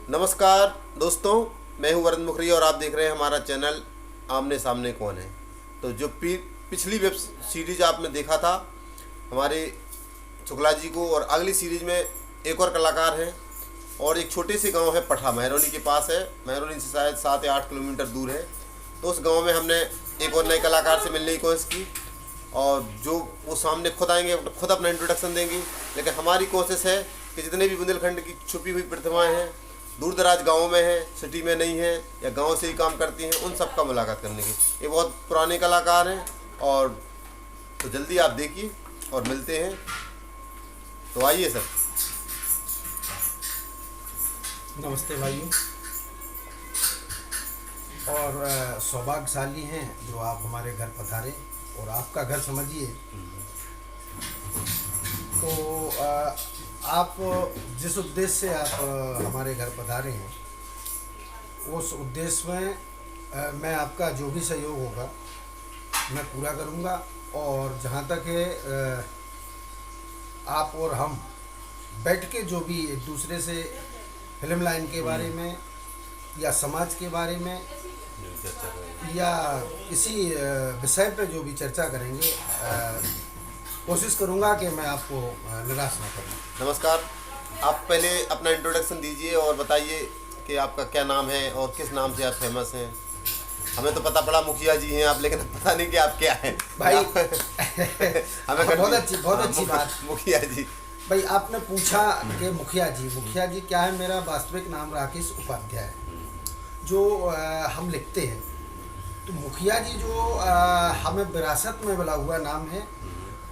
नमस्कार दोस्तों, मैं हूं वरुण मुखर्जी और आप देख रहे हैं हमारा चैनल आमने सामने कौन है। तो जो पिछली वेब सीरीज आपने देखा था हमारे शुक्ला जी को, और अगली सीरीज में एक और कलाकार हैं और एक छोटे से गांव है पठा, महरौनी के पास है। महरौनी से शायद 7 या 8 किलोमीटर दूर है। तो उस गांव में हमने एक और नए कलाकार से मिलने की कोशिश की और जो वो सामने खुद आएंगे, खुद अपना इंट्रोडक्शन देंगी। लेकिन हमारी कोशिश है कि जितने भी बुंदेलखंड की छुपी हुई प्रतिभाएँ हैं, दूर दराज गाँव में हैं, सिटी में नहीं हैं या गांव से ही काम करती हैं, उन सब का मुलाकात करने की। ये बहुत पुराने कलाकार हैं और तो जल्दी आप देखिए और मिलते हैं। तो आइए सर। नमस्ते भाइयों, और सौभाग्यशाली हैं जो आप हमारे घर पधारे और आपका घर समझिए। तो आप जिस उद्देश्य से आप हमारे घर पधारे हैं, उस उद्देश्य में मैं आपका जो भी सहयोग होगा मैं पूरा करूंगा। और जहाँ तक है आप और हम बैठ के जो भी एक दूसरे से फिल्म लाइन के बारे में या समाज के बारे में या किसी विषय पे जो भी चर्चा करेंगे, कोशिश करूंगा कि मैं आपको निराश न करूं। नमस्कार, आप पहले अपना इंट्रोडक्शन दीजिए और बताइए कि आपका क्या नाम है और किस नाम से आप फेमस हैं। हमें तो पता पड़ा मुखिया जी हैं आप, लेकिन पता नहीं कि आप क्या हैं भाई। हमें बहुत अच्छी बात। मुखिया जी भाई, आपने पूछा कि मुखिया जी क्या है। मेरा वास्तविक नाम राकेश उपाध्याय है, जो हम लिखते हैं। तो मुखिया जी जो हमें विरासत में मिला हुआ नाम है।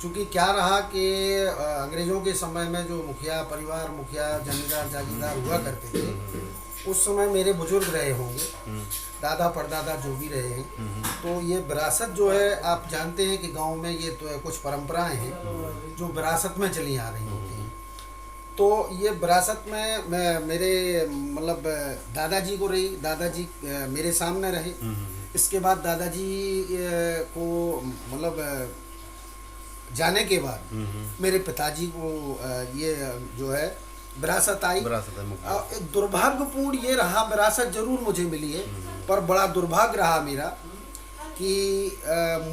चूँकि क्या रहा कि अंग्रेज़ों के समय में जो मुखिया परिवार, मुखिया जमींदार जागीरदार हुआ करते थे, उस समय मेरे बुजुर्ग रहे होंगे, दादा परदादा जो भी रहे हैं। तो ये विरासत जो है, आप जानते हैं कि गांव में ये तो कुछ परंपराएं हैं जो विरासत में चली आ रही होती हैं। तो ये विरासत में मेरे मतलब दादाजी को रही, दादाजी मेरे सामने रहे। इसके बाद दादाजी को मतलब जाने के बाद मेरे पिताजी को ये जो है विरासत आई। एक दुर्भाग्यपूर्ण ये रहा, विरासत जरूर मुझे मिली है, पर बड़ा दुर्भाग्य रहा मेरा कि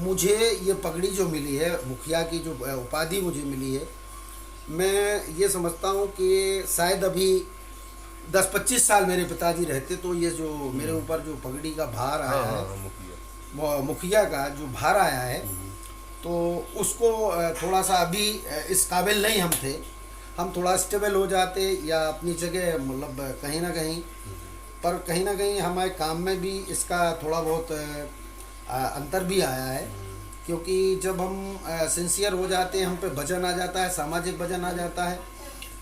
मुझे ये पगड़ी जो मिली है, मुखिया की जो उपाधि मुझे मिली है, मैं ये समझता हूँ कि शायद अभी 10-25 साल मेरे पिताजी रहते तो ये जो मेरे ऊपर जो पगड़ी का भार आया है, मुखिया का जो भार आया है, तो उसको थोड़ा सा अभी इस काबिल नहीं हम थे। हम थोड़ा स्टेबल हो जाते या अपनी जगह मतलब कहीं ना कहीं, पर कहीं ना कहीं हमारे काम में भी इसका थोड़ा बहुत अंतर भी आया है। क्योंकि जब हम सिंसियर हो जाते हैं, हम पे वजन आ जाता है, सामाजिक वजन आ जाता है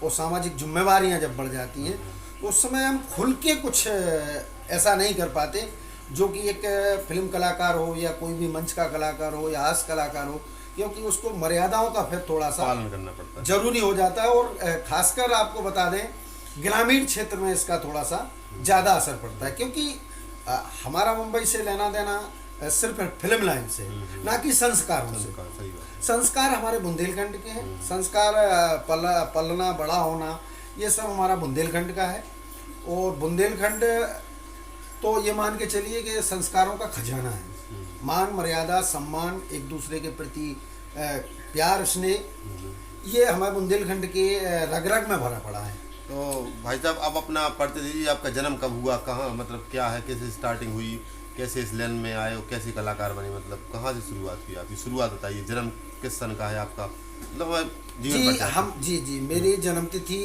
और सामाजिक जिम्मेवारियां जब बढ़ जाती हैं, तो उस समय हम खुल के कुछ ऐसा नहीं कर पाते जो कि एक फिल्म कलाकार हो या कोई भी मंच का कलाकार हो या हास्य कलाकार हो, क्योंकि उसको मर्यादाओं का फिर थोड़ा सा पालन करना पड़ता है, जरूरी हो जाता है। और खासकर आपको बता दें, ग्रामीण क्षेत्र में इसका थोड़ा सा ज़्यादा असर पड़ता है, क्योंकि हमारा मुंबई से लेना देना सिर्फ फिल्म लाइन से, ना कि संस्कारों से। संस्कार हमारे बुंदेलखंड के हैं। संस्कार पलना बड़ा होना ये सब हमारा बुंदेलखंड का है। और बुंदेलखंड तो ये मान के चलिए कि संस्कारों का खजाना है। मान मर्यादा सम्मान, एक दूसरे के प्रति प्यार स्नेह, ये हमारे बुंदेलखंड के रग रग में भरा पड़ा है। तो भाई साहब, आप अपना परिचय दीजिए। आपका जन्म कब हुआ, कहाँ, मतलब क्या है, कैसे स्टार्टिंग हुई, कैसे इस लाइन में आए और कैसे कलाकार बने, मतलब कहाँ से शुरुआत हुई आपकी, शुरुआत बताइए। जन्म किस सन का है आपका, मतलब जी मेरी जन्म तिथि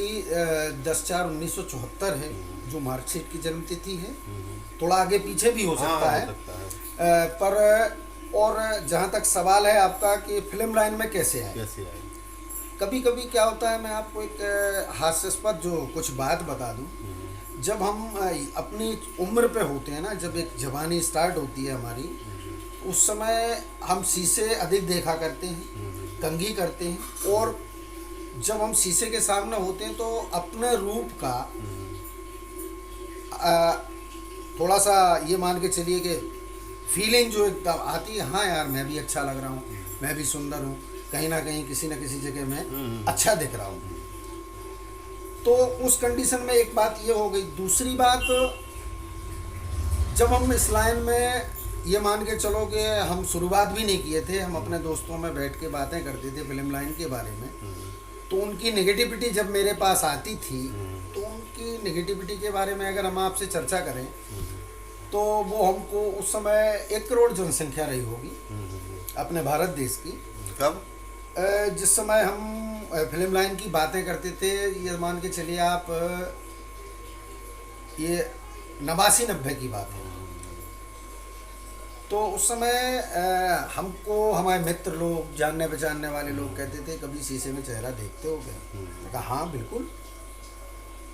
10/4/1974 है, जो मार्कशीट की जन्म तिथि है। थोड़ा आगे पीछे भी हो सकता है। पर और जहाँ तक सवाल है आपका कि फिल्म लाइन में कैसे आए, कभी कभी क्या होता है, मैं आपको एक हास्यास्पद जो कुछ बात बता दूं। जब हम अपनी उम्र पे होते हैं ना, जब एक जवानी स्टार्ट होती है हमारी, उस समय हम शीशे अधिक देखा करते हैं, कंघी करते हैं, और जब हम शीशे के सामने होते हैं तो अपने रूप का थोड़ा सा ये मान के चलिए कि फीलिंग जो एकदम आती है, हाँ यार मैं भी अच्छा लग रहा हूँ, मैं भी सुंदर हूँ, कहीं ना कहीं किसी न किसी जगह में अच्छा दिख रहा हूँ। तो उस कंडीशन में एक बात ये हो गई। दूसरी बात, जब हम इस लाइन में ये मान के चलो कि हम शुरुआत भी नहीं किए थे, हम अपने दोस्तों में बैठ के बातें करते थे फिल्म लाइन के बारे में, तो उनकी नेगेटिविटी जब मेरे पास आती थी तो उनकी नेगेटिविटी के बारे में अगर हम आपसे चर्चा करें तो वो हमको उस समय 1 करोड़ जनसंख्या रही होगी अपने भारत देश की। कब? जिस समय हम फिल्म लाइन की बातें करते थे, ये मान के चलिए आप, ये 89-90 की बात है। तो उस समय हमको हमारे मित्र लोग, जानने पहचानने वाले लोग कहते थे कभी शीशे में चेहरा देखते हो क्या? मैंने कहा हाँ बिल्कुल।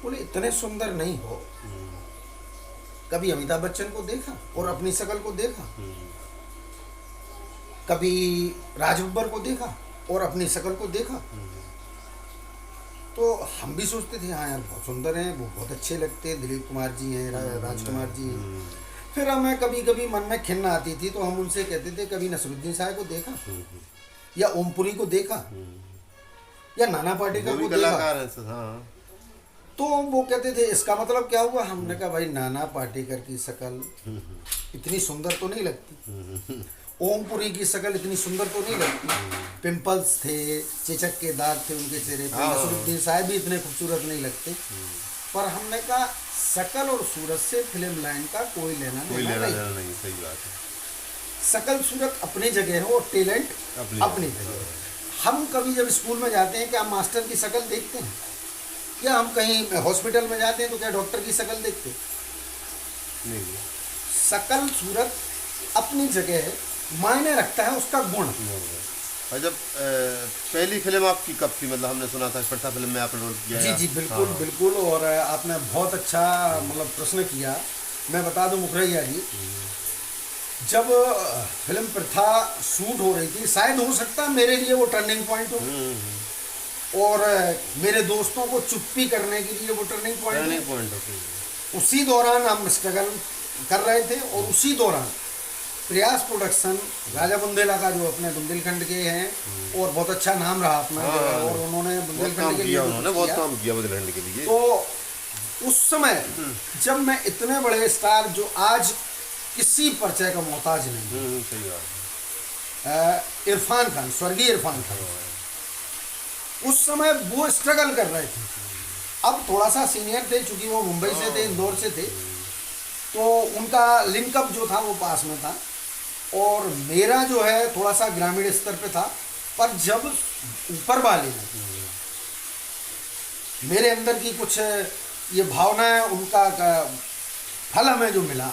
बोले इतने सुंदर नहीं हो। कभी अमिताभ बच्चन को देखा और अपनी शक्ल को देखा, कभी राज बब्बर को देखा और अपनी शक्ल को देखा। तो हम भी सोचते थे हाँ यार बहुत सुंदर हैं, वो बहुत अच्छे लगते हैं, दिलीप कुमार जी हैं, राजकुमार जी हैं। फिर हमें कभी कभी मन में खिन्न आती थी तो हम उनसे कहते थे कभी नसरुद्दीन शाह को देखा, या ओमपुरी को देखा, या नाना पाटेकर को देखा? तो वो कहते थे इसका मतलब क्या हुआ? हमने कहा भाई नाना पाटेकर की शक्ल इतनी सुंदर तो नहीं लगती, ओमपुरी की शक्ल इतनी सुंदर तो नहीं लगती, पिंपल्स थे, चेचक के दाग थे उनके चेहरे पे, नसरुद्दीन साहब भी इतने खूबसूरत नहीं लगते। पर हमने कहा शक्ल और सूरत से फिल्म लाइन का कोई लेना नहीं। सही बात है। शक्ल सूरत अपनी जगह है और टैलेंट अपनी जगह है। हम कभी जब स्कूल में जाते हैं क्या हम मास्टर की शक्ल देखते हैं? या हम कहीं हॉस्पिटल में जाते हैं तो क्या डॉक्टर की शक्ल देखते नहीं? शक्ल सूरत अपनी जगह है, मायने रखता है उसका गुण। और जब पहली फिल्म आपकी कब थी? मतलब हमने सुना था प्रथा फिल्म में आपने रोल किया। जी बिल्कुल। हाँ। बिल्कुल। और आपने बहुत अच्छा मतलब प्रश्न किया। मैं बता दूं मुखरैया जी, जब फिल्म प्रथा शूट हो रही थी, शायद हो सकता है मेरे लिए वो टर्निंग पॉइंट हो और मेरे दोस्तों को चुप्पी करने के लिए वो टर्निंग पॉइंट हो। उसी दौरान हम स्ट्रगल कर रहे थे और उसी दौरान प्रयास प्रोडक्शन राजा बुंदेला का, जो अपने बुंदेलखंड के हैं और बहुत अच्छा नाम रहा अपना, और उन्होंने बुंदेलखंड के लिए बहुत काम किया बुंदेलखंड के लिए। तो उस समय जब मैं इतने बड़े स्टार जो आज किसी परिचय का मोहताज नहीं, सही बात, इरफान खान, स्वर्गीय इरफान खान, उस समय वो स्ट्रगल कर रहे थे। अब थोड़ा सा सीनियर थे चूंकि वो मुंबई से थे, इंदौर से थे, तो उनका लिंकअप जो था वो पास में था और मेरा जो है थोड़ा सा ग्रामीण स्तर पे था। पर जब ऊपर वाले ने मेरे अंदर की कुछ ये भावनाएं, उनका फल हमें जो मिला,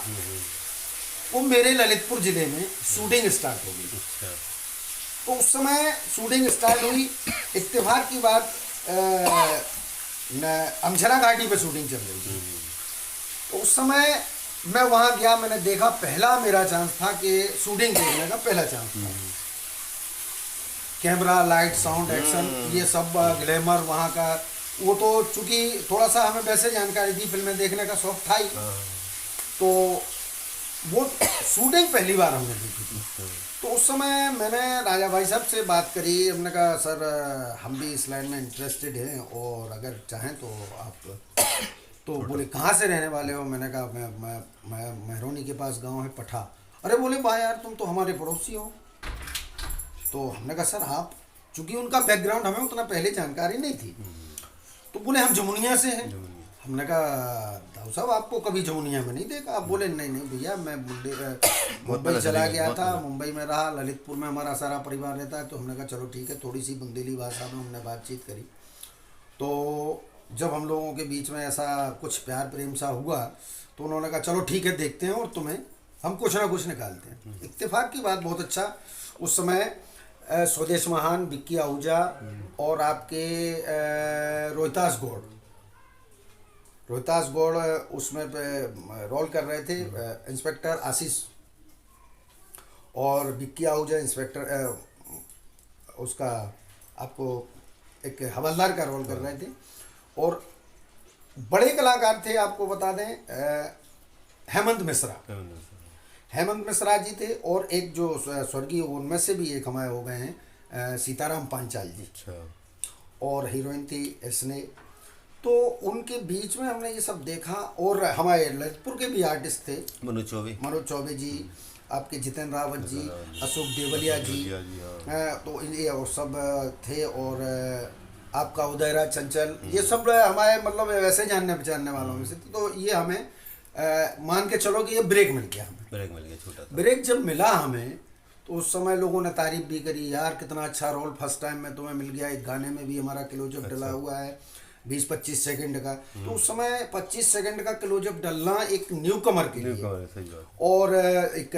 वो मेरे ललितपुर जिले में शूटिंग स्टार्ट हो गई। तो उस समय शूटिंग स्टार्ट हुई, इत्तेफाक की बात, अमझरा घाटी पे शूटिंग चल रही थी। तो उस समय मैं वहाँ गया, मैंने देखा, पहला मेरा चांस था कि शूटिंग देखने का पहला चांस था। कैमरा, लाइट, साउंड, एक्शन, ये सब ग्लैमर वहाँ का, वो तो चूँकि थोड़ा सा हमें वैसे जानकारी थी, फिल्में देखने का शौक था ही, तो वो शूटिंग पहली बार हमने देखी थी। तो उस समय मैंने राजा भाई साहब से बात करी, हमने कहा सर हम भी इस लाइन में इंटरेस्टेड हैं और अगर चाहें तो आप, तो बोले कहाँ से रहने वाले हो? मैंने कहा मैं मेहरोनी के पास गांव है पठा। अरे बोले वाह यार तुम तो हमारे पड़ोसी हो। तो हमने कहा सर आप, चूँकि उनका बैकग्राउंड हमें उतना पहले जानकारी नहीं थी, तो बोले हम जमुनिया से हैं। हमने कहा दाऊ साहब आपको कभी जमुनिया में नहीं देखा। आप बोले नहीं भैया मैं मुंबई चला गया था, मुंबई में रहा, ललितपुर में हमारा सारा परिवार रहता है। तो हमने कहा चलो ठीक है, थोड़ी सी बुंदेली भाषा में हमने बातचीत करी। तो जब हम लोगों के बीच में ऐसा कुछ प्यार प्रेम सा हुआ तो उन्होंने कहा चलो ठीक है देखते हैं और तुम्हें हम कुछ ना कुछ निकालते हैं। इत्तेफाक की बात, बहुत अच्छा उस समय स्वदेश महान, विक्की आहूजा और आपके रोहितास गौड़ उसमें रोल कर रहे थे, इंस्पेक्टर आशीष, और विक्की आहूजा इंस्पेक्टर उसका आपको एक हवलदार का रोल कर रहे थे। और बड़े कलाकार थे, आपको बता दें हेमंत मिश्रा जी थे, और एक जो स्वर्गीय उनमें से भी एक हमारे हो गए हैं सीताराम पांचाल जी, और हीरोइन थी इसने। तो उनके बीच में हमने ये सब देखा। और हमारे ललितपुर के भी आर्टिस्ट थे, मनोज चौबे जी, आपके जितेंद्र रावत जी, अशोक देवलिया जी, तो ये और सब थे। और आपका उदयराज चंचल, ये सब हमारे मतलब वैसे जानने पहचानने वालों में से थे। तो ये हमें मान के चलो कि ये ब्रेक मिल गया हमें। ब्रेक मिल गया, छोटा था। ब्रेक जब मिला हमें तो उस समय लोगों ने तारीफ भी करी, यार कितना अच्छा रोल फर्स्ट टाइम में तुम्हें मिल गया। एक गाने में भी हमारा क्लोजअप डला हुआ है 20-25 सेकंड का। तो उस समय 25 सेकंड का क्लोजअप डलना एक न्यू कमर के लिए। और एक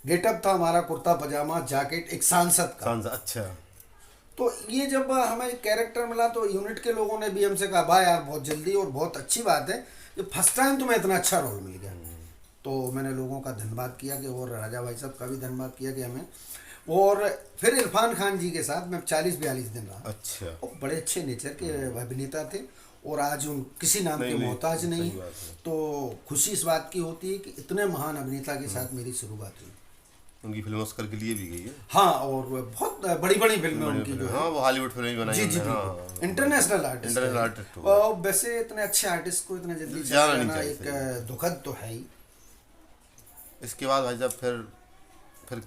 गेटअप था हमारा, कुर्ता पजामा जैकेट, एक सांसद का। अच्छा। तो ये जब हमें कैरेक्टर मिला तो यूनिट के लोगों ने भी हमसे कहा, भाई यार बहुत जल्दी और बहुत अच्छी बात है कि फर्स्ट टाइम तुम्हें इतना अच्छा रोल मिल गया। तो मैंने लोगों का धन्यवाद किया कि, और राजा भाई साहब का भी धन्यवाद किया कि हमें। और फिर इरफान खान जी के साथ मैं 40-42 दिन रहा। अच्छा। वो बड़े अच्छे नेचर के अभिनेता थे और आज उन किसी नाम के मोहताज नहीं। तो खुशी इस बात की होती है कि इतने महान अभिनेता के साथ मेरी शुरुआत हुई। उनकी फिल्म ऑस्कर के लिए भी गई है। हाँ, और बहुत बड़ी बड़ी फिल्में उनकी जो है। हाँ, वो हॉलीवुड फिल्में बनाई। जी जी, इंटरनेशनल आर्टिस्ट। और वैसे इतने अच्छे आर्टिस्ट को इतने जल्दी जाना एक दुखद तो है ही। इसके बाद भाई साहब फिर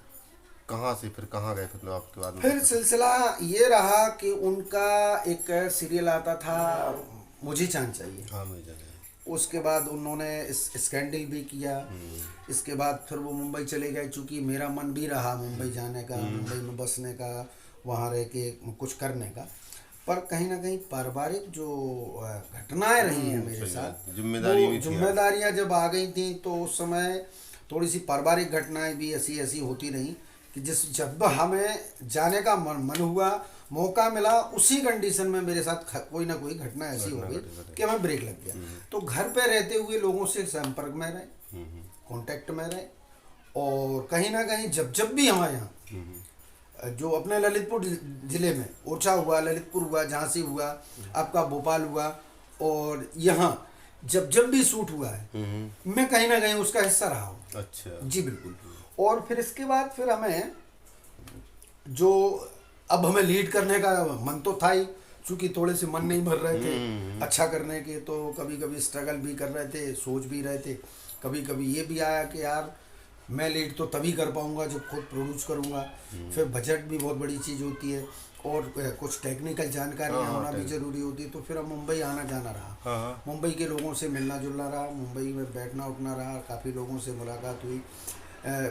कहाँ से फिर कहाँ गए फिर आपके बाद? फिर सिलसिला ये रहा कि उनका एक सीरियल आता था, मुझे चांद चाहिए। हाँ, मुझे चाहिए। उसके बाद उन्होंने स्कैंडल भी किया। इसके बाद फिर वो मुंबई चले गए, चूँकि मेरा मन भी रहा मुंबई जाने का, मुंबई में बसने का, वहाँ रह के कुछ करने का। पर कहीं ना कहीं पारिवारिक जो घटनाएं रही हैं मेरे साथ, जिम्मेदारियाँ जब आ गई थी तो उस समय थोड़ी सी पारिवारिक घटनाएं भी ऐसी होती रही कि जब हमें जाने का मन हुआ, मौका मिला, उसी कंडीशन में मेरे साथ कोई ना कोई घटना ऐसी हो गई कि हमें ब्रेक लग गया। तो घर पे रहते हुए लोगों से संपर्क में रहे, कांटेक्ट में रहे। और कहीं ना कहीं जब भी हमारे यहाँ जो अपने ललितपुर ज़िले में ओरछा हुआ, ललितपुर हुआ, झांसी हुआ, आपका भोपाल हुआ, और यहाँ जब भी शूट हुआ है मैं कहीं ना कहीं उसका हिस्सा रहा हूँ। अच्छा जी बिल्कुल। और फिर इसके बाद फिर हमें जो अब हमें लीड करने का मन तो था ही, चूँकि थोड़े से मन नहीं भर रहे थे अच्छा करने के, तो कभी कभी स्ट्रगल भी कर रहे थे, सोच भी रहे थे। कभी कभी ये भी आया कि यार मैं लीड तो तभी कर पाऊँगा जब खुद प्रोड्यूस करूँगा। फिर बजट भी बहुत बड़ी चीज़ होती है और कुछ टेक्निकल जानकारी होना भी ज़रूरी होती है। तो फिर अब मुंबई आना जाना रहा, मुंबई के लोगों से मिलना जुलना रहा, मुंबई में बैठना उठना रहा, काफ़ी लोगों से मुलाकात हुई।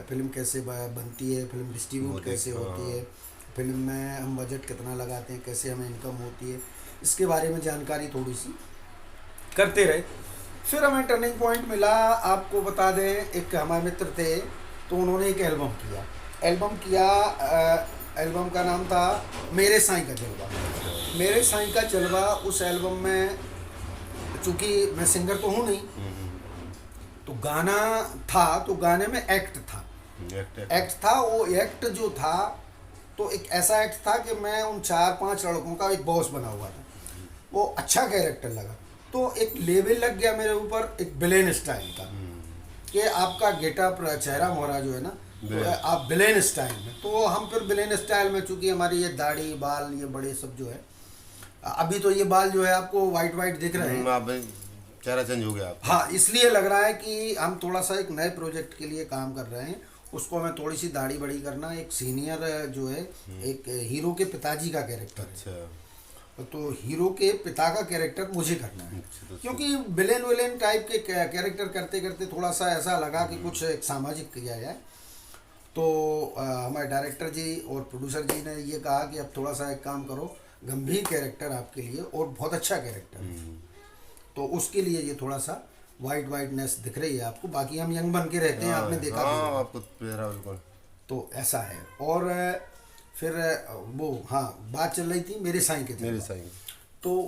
फिल्म कैसे बनती है, फिल्म डिस्ट्रीब्यूट कैसे होती है, फिल्म में हम बजट कितना लगाते हैं, कैसे हमें इनकम होती है, इसके बारे में जानकारी थोड़ी सी करते रहे। फिर हमें टर्निंग पॉइंट मिला। आपको बता दें, एक हमारे मित्र थे तो उन्होंने एक एल्बम किया। एल्बम का नाम था मेरे साईं का जलवा। मेरे साईं का जलवा, उस एल्बम में चूँकि मैं सिंगर तो हूँ नहीं, तो गाना था, तो गाने में एक्ट था। वो एक्ट जो था तो एक ऐसा एक्ट था कि मैं उन 4-5 लड़कों का एक बॉस बना हुआ था। वो अच्छा कैरेक्टर लगा, तो एक लेवल लग गया मेरे ऊपर, एक विलेन स्टाइल का, कि आपका गेटअप चेहरा मोहरा जो है ना, तो आप विलेन स्टाइल में। तो हम फिर विलेन स्टाइल में, चूँकि हमारी ये दाढ़ी बाल ये बड़े सब जो है, अभी तो ये बाल जो है आपको वाइट दिख रहे हैं, चेहरा चेंज हो गया। हाँ, इसलिए लग रहा है कि हम थोड़ा सा एक नए प्रोजेक्ट के लिए काम कर रहे हैं। उसको हमें थोड़ी सी दाढ़ी बड़ी करना। एक सीनियर जो है, एक हीरो के पिताजी का कैरेक्टर है, तो हीरो के पिता का कैरेक्टर मुझे करना है। क्योंकि विलेन टाइप के कैरेक्टर करते करते थोड़ा सा ऐसा लगा कि कुछ एक सामाजिक किया जाए। तो हमारे डायरेक्टर जी और प्रोड्यूसर जी ने ये कहा कि अब थोड़ा सा एक काम करो, गंभीर कैरेक्टर आपके लिए और बहुत अच्छा कैरेक्टर, तो उसके लिए ये थोड़ा सा वाइटनेस दिख रही है आपको। बाकी हम यंग बन के रहते हैं, आपने देखा आपको बिल्कुल। तो ऐसा है। और फिर वो बात चल रही थी मेरे साईं के, तो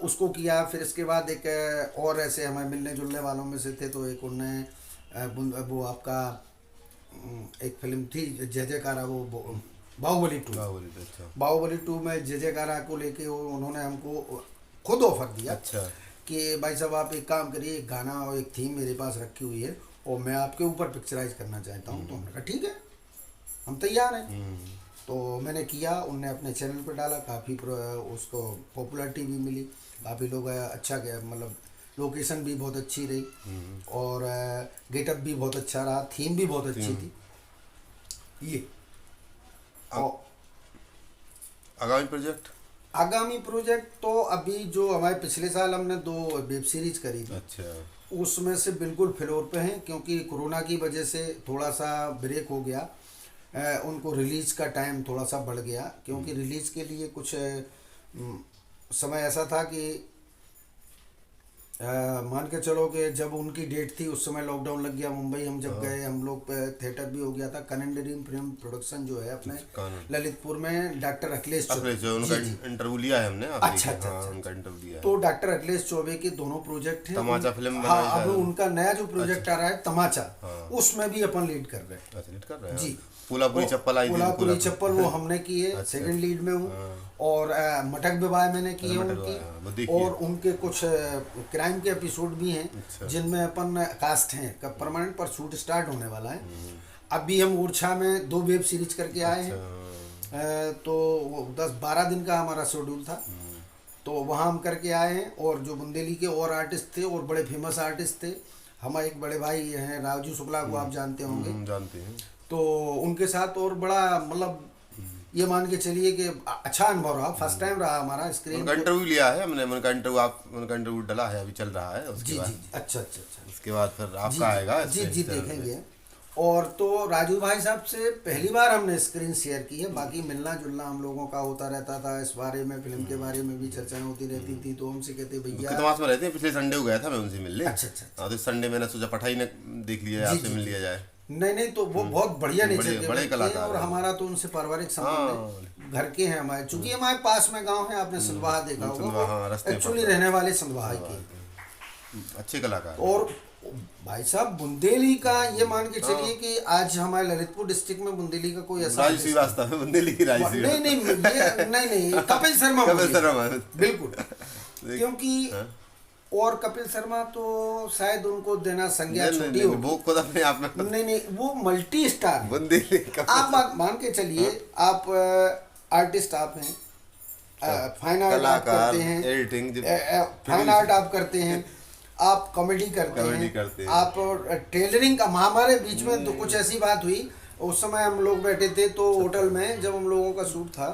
उसको किया। फिर इसके बाद एक और ऐसे हमारे मिलने जुलने वालों में से थे, तो एक उनने वो आपका एक फिल्म थी जय जयकारा, वो बाहुबली 2 में जय जयकारा को लेके उन्होंने हमको खुद ऑफर दिया। अच्छा। कि भाई साहब आप एक काम करिए, एक गाना और एक थीम मेरे पास रखी हुई है और मैं आपके ऊपर पिक्चराइज करना चाहता हूँ। तो हमने कहा ठीक है, हम तैयार हैं। तो मैंने किया, उनने अपने चैनल पर डाला, काफ़ी उसको पॉपुलैरिटी भी मिली, काफ़ी लोग अच्छा गया, मतलब लोकेशन भी बहुत अच्छी रही और गेटअप भी बहुत अच्छा रहा, थीम भी बहुत अच्छी थी ये। और आगामी प्रोजेक्ट? आगामी प्रोजेक्ट तो अभी जो हमारे पिछले साल हमने 2 वेब सीरीज करी थी, अच्छा, उसमें से बिल्कुल फ्लोर पे हैं, क्योंकि कोरोना की वजह से थोड़ा सा ब्रेक हो गया। उनको रिलीज़ का टाइम थोड़ा सा बढ़ गया, क्योंकि रिलीज़ के लिए कुछ समय ऐसा था कि मान के चलो कि जब उनकी डेट थी उस समय लॉकडाउन लग गया मुंबई, हम जब गए हम लोग पे थिएटर भी हो गया था। कनन ड्रीम फिल्म प्रोडक्शन जो है अपने ललितपुर में, डॉक्टर अखिलेश चौबे, उनका इंटरव्यू लिया है हमने। अच्छा, उनका इंटरव्यू लिया है। तो डॉक्टर अखिलेश चौबे के दोनों प्रोजेक्ट हैं। तमाचा फिल्म हाँ, अब उनका नया जो प्रोजेक्ट आ रहा है तमाचा, उसमें भी अपन लीड कर रहे हैं। लीड कर रहे हैं जी। पुलापुरी चप्पल आई थी, पुलापुरी चप्पल वो हमने की है, सेकंड लीड में हूँ। और मटक विवाह मैंने की है उनकी, और उनके कुछ क्राइम के एपिसोड भी हैं जिनमें अपन कास्ट हैं, कब परमानेंट पर शूट स्टार्ट होने वाला है। अभी हम ओरछा में 2 वेब सीरीज करके आए हैं, तो 10-12 दिन का हमारा शेड्यूल था, तो वहाँ हम करके आए हैं। और जो बुंदेली के और आर्टिस्ट थे और बड़े फेमस आर्टिस्ट थे, हमारे एक बड़े भाई हैं राजू शुक्ला को आप जानते होंगे, जानते हैं, तो उनके साथ और बड़ा मतलब ये मान के चलिए कि अच्छा अनुभव रहा, फर्स्ट टाइम रहा हमारा स्क्रीन। उनका इंटरव्यू लिया है हमने, उनका इंटरव्यू डला है, अभी चल रहा है। उसके जी बाद जी, अच्छा, उसके बाद फिर आपका आएगा। जी जी, देखेंगे। और तो राजू भाई साहब से पहली बार हमने स्क्रीन शेयर की है, बाकी मिलना जुलना हम लोगों का होता रहता था, इस बारे में फिल्म के बारे में भी चर्चाएं होती रहती थी। तो हमसे कहते भैया कितवास में रहते हैं, पिछले संडे को गया था मैं उनसे मिलने। अच्छा। तो संडे मैंने सोचा पठाई ने देख लिया, आपसे मिल लिया जाए। नहीं तो वो बहुत बढ़िया नेचर के बड़े कलाकार, और हमारा तो उनसे पारिवारिक संबंध है, घर के हैं हमारे, चूंकि हमारे पास में गांव है, आपने संधवाहा देखा होगा, एक्चुअली रहने वाले संधवाहा के अच्छे कलाकार। और भाई साहब बुंदेली का ये मान के चलिए कि आज हमारे ललितपुर डिस्ट्रिक्ट में बुंदेली का कोई ऐसा बुंदेली की नहीं कपिल शर्मा बिल्कुल, क्योंकि और कपिल शर्मा तो शायद उनको देना संज्ञा छोटी हो, वो खुद अपने आप में नहीं वो मल्टी स्टार बुंदेली। आप मान के चलिए, आप आर्टिस्ट आप हैं, फाइन आर्ट आप करते हैं, एडिटिंग, फाइन आर्ट आप करते हैं, आप कॉमेडी करते हैं, आप टेलरिंग का। हमारे बीच में तो कुछ ऐसी बात हुई, उस समय हम लोग बैठे थे तो होटल में जब हम लोगों का शूट था,